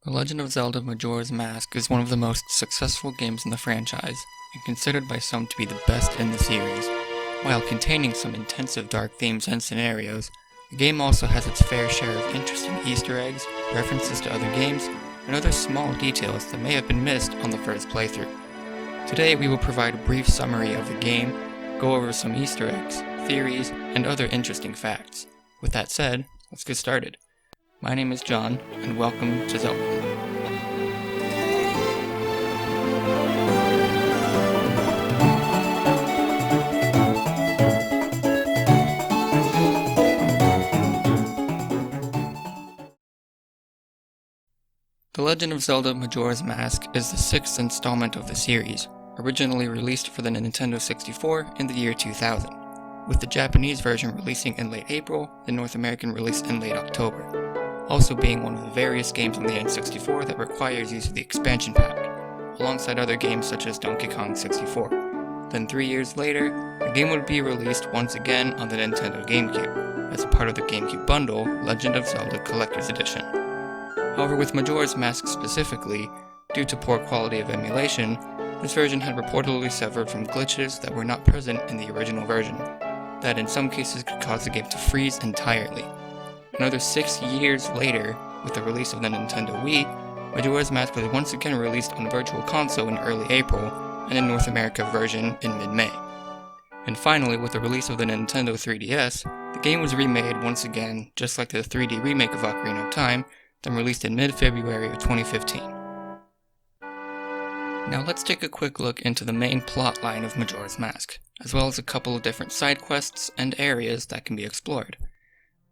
The Legend of Zelda Majora's Mask is one of the most successful games in the franchise, and considered by some to be the best in the series. While containing some intensive dark themes and scenarios, the game also has its fair share of interesting Easter eggs, references to other games, and other small details that may have been missed on the first playthrough. Today we will provide a brief summary of the game, go over some Easter eggs, theories, and other interesting facts. With that said, let's get started. My name is John, and welcome to Zeldom. The Legend of Zelda Majora's Mask is the sixth installment of the series, originally released for the Nintendo 64 in the year 2000, with the Japanese version releasing in late April, the North American release in late October, also being one of the various games on the N64 that requires use of the expansion pack, alongside other games such as Donkey Kong 64. Then 3 years later, the game would be released once again on the Nintendo GameCube, as a part of the GameCube bundle, Legend of Zelda Collector's Edition. However, with Majora's Mask specifically, due to poor quality of emulation, this version had reportedly suffered from glitches that were not present in the original version, that in some cases could cause the game to freeze entirely. Another 6 years later, with the release of the Nintendo Wii, Majora's Mask was once again released on Virtual Console in early April, and a North America version in mid-May. And finally, with the release of the Nintendo 3DS, the game was remade once again, just like the 3D remake of Ocarina of Time, then released in mid-February of 2015. Now let's take a quick look into the main plot line of Majora's Mask, as well as a couple of different side quests and areas that can be explored.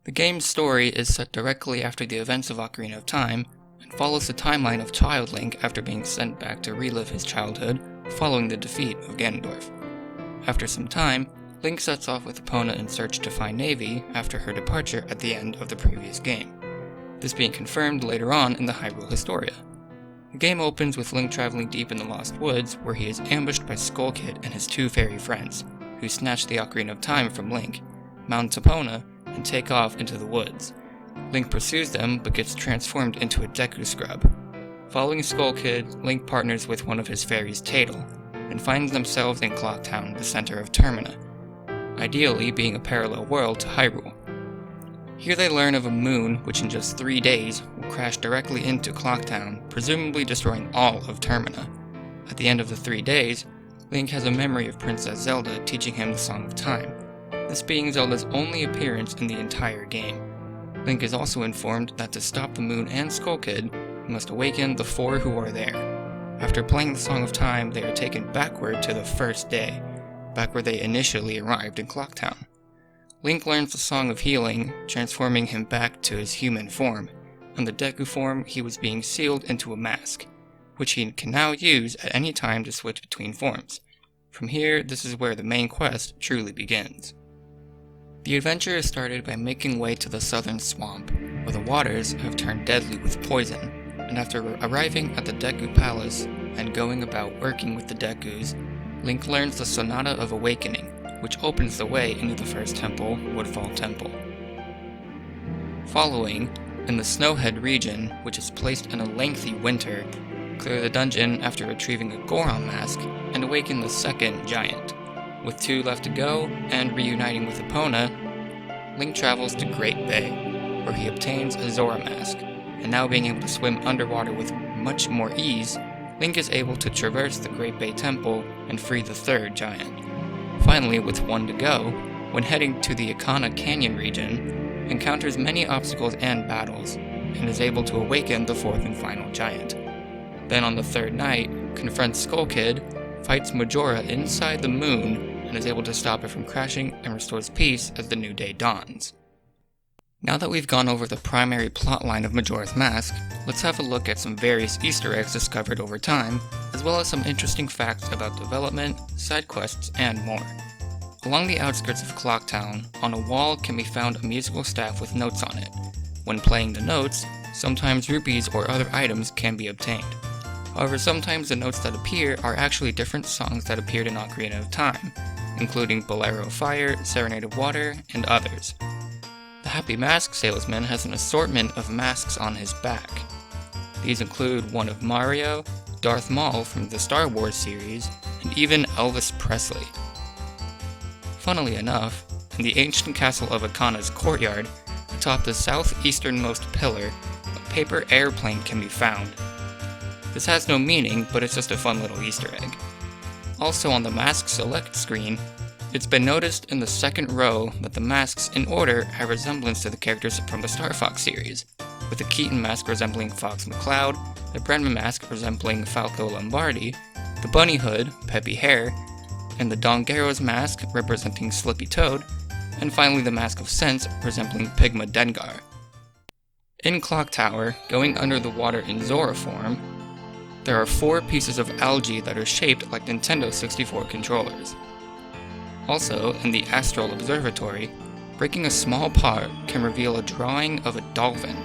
The game's story is set directly after the events of Ocarina of Time, and follows the timeline of Child Link after being sent back to relive his childhood following the defeat of Ganondorf. After some time, Link sets off with Epona in search to find Navi after her departure at the end of the previous game, this being confirmed later on in the Hyrule Historia. The game opens with Link traveling deep in the Lost Woods, where he is ambushed by Skull Kid and his two fairy friends, who snatch the Ocarina of Time from Link, mount Epona, and take off into the woods. Link pursues them, but gets transformed into a Deku Scrub. Following Skull Kid, Link partners with one of his fairies, Tatel, and finds themselves in Clock Town, the center of Termina, ideally being a parallel world to Hyrule. Here they learn of a moon which in just 3 days will crash directly into Clock Town, presumably destroying all of Termina. At the end of the 3 days, Link has a memory of Princess Zelda teaching him the Song of Time, this being Zelda's only appearance in the entire game. Link is also informed that to stop the moon and Skull Kid, he must awaken the four who are there. After playing the Song of Time, they are taken backward to the first day, back where they initially arrived in Clock Town. Link learns the Song of Healing, transforming him back to his human form. In the Deku form, he was being sealed into a mask, which he can now use at any time to switch between forms. From here, this is where the main quest truly begins. The adventure is started by making way to the southern swamp, where the waters have turned deadly with poison, and after arriving at the Deku Palace and going about working with the Dekus, Link learns the Sonata of Awakening, which opens the way into the first temple, Woodfall Temple. Following, in the Snowhead region, which is placed in a lengthy winter, clear the dungeon after retrieving a Goron mask, and awaken the second giant. With 2 left to go, and reuniting with Epona, Link travels to Great Bay, where he obtains a Zora mask, and now being able to swim underwater with much more ease, Link is able to traverse the Great Bay Temple and free the third giant. Finally, with 1 to go, when heading to the Ikana Canyon region, encounters many obstacles and battles, and is able to awaken the fourth and final giant. Then on the third night, confronts Skull Kid, fights Majora inside the moon, and is able to stop it from crashing and restores peace as the new day dawns. Now that we've gone over the primary plotline of Majora's Mask, let's have a look at some various Easter eggs discovered over time, as well as some interesting facts about development, side quests, and more. Along the outskirts of Clock Town, on a wall can be found a musical staff with notes on it. When playing the notes, sometimes rupees or other items can be obtained. However, sometimes the notes that appear are actually different songs that appeared in Ocarina of Time, including Bolero of Fire, Serenade of Water, and others. The Happy Mask Salesman has an assortment of masks on his back. These include one of Mario, Darth Maul from the Star Wars series, and even Elvis Presley. Funnily enough, in the ancient castle of Akana's courtyard, atop the southeasternmost pillar, a paper airplane can be found. This has no meaning, but it's just a fun little Easter egg. Also on the mask select screen, it's been noticed in the second row that the masks in order have resemblance to the characters from the Star Fox series, with the Keaton mask resembling Fox McCloud, the Brenman mask resembling Falco Lombardi, the Bunny Hood, Peppy Hare, and the Dongero's mask representing Slippy Toad, and finally the Mask of Sense resembling Pigma Dengar. In Clock Tower, going under the water in Zora form, there are 4 pieces of algae that are shaped like Nintendo 64 controllers. Also, in the Astral Observatory, breaking a small part can reveal a drawing of a dolphin,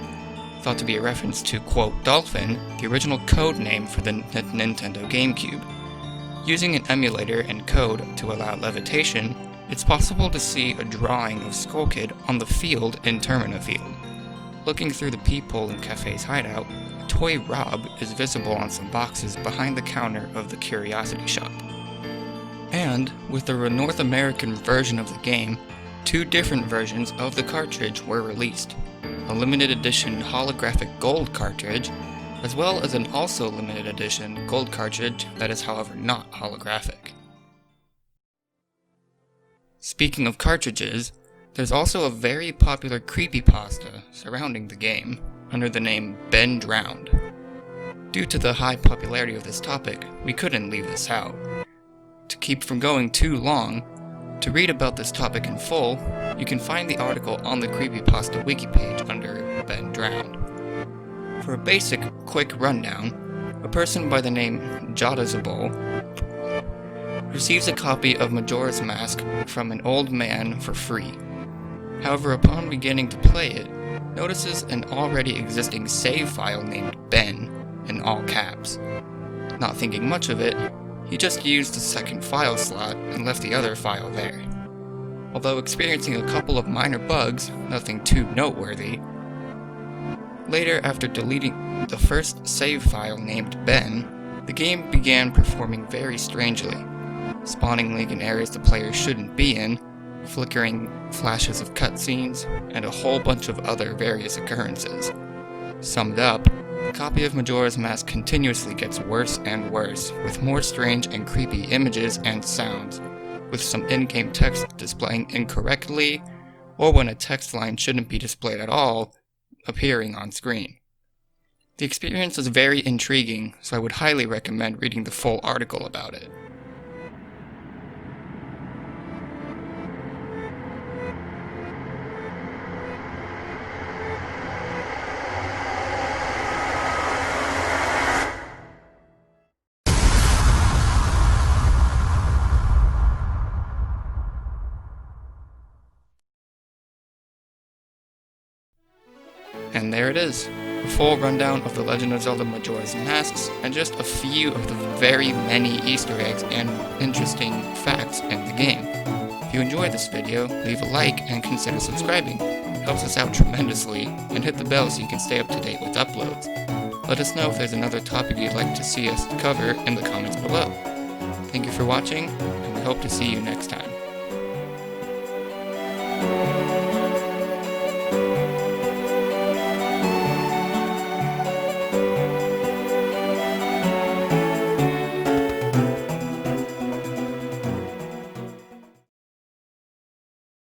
thought to be a reference to, quote, Dolphin, the original code name for the Nintendo GameCube. Using an emulator and code to allow levitation, it's possible to see a drawing of Skull Kid on the field in Termina Field. Looking through the peephole in Cafe's hideout, a toy Rob is visible on some boxes behind the counter of the Curiosity Shop. And, with the North American version of the game, 2 different versions of the cartridge were released. A limited edition holographic gold cartridge, as well as an also limited edition gold cartridge that is however not holographic. Speaking of cartridges, there's also a very popular creepypasta surrounding the game, under the name Ben Drowned. Due to the high popularity of this topic, we couldn't leave this out. To keep from going too long, to read about this topic in full, you can find the article on the creepypasta wiki page under Ben Drowned. For a basic, quick rundown, a person by the name Jadazabol receives a copy of Majora's Mask from an old man for free. However, upon beginning to play it, notices an already existing save file named Ben in all caps. Not thinking much of it, he just used the second file slot and left the other file there. Although experiencing a couple of minor bugs, nothing too noteworthy. Later, after deleting the first save file named Ben, the game began performing very strangely, spawning Link in areas the player shouldn't be in, flickering flashes of cutscenes, and a whole bunch of other various occurrences. Summed up, the copy of Majora's Mask continuously gets worse and worse, with more strange and creepy images and sounds, with some in-game text displaying incorrectly, or when a text line shouldn't be displayed at all, appearing on screen. The experience is very intriguing, so I would highly recommend reading the full article about it. And there it is, a full rundown of the Legend of Zelda Majora's Masks, and just a few of the very many Easter eggs and interesting facts in the game. If you enjoyed this video, leave a like and consider subscribing. It helps us out tremendously, and hit the bell so you can stay up to date with uploads. Let us know if there's another topic you'd like to see us cover in the comments below. Thank you for watching, and we hope to see you next time.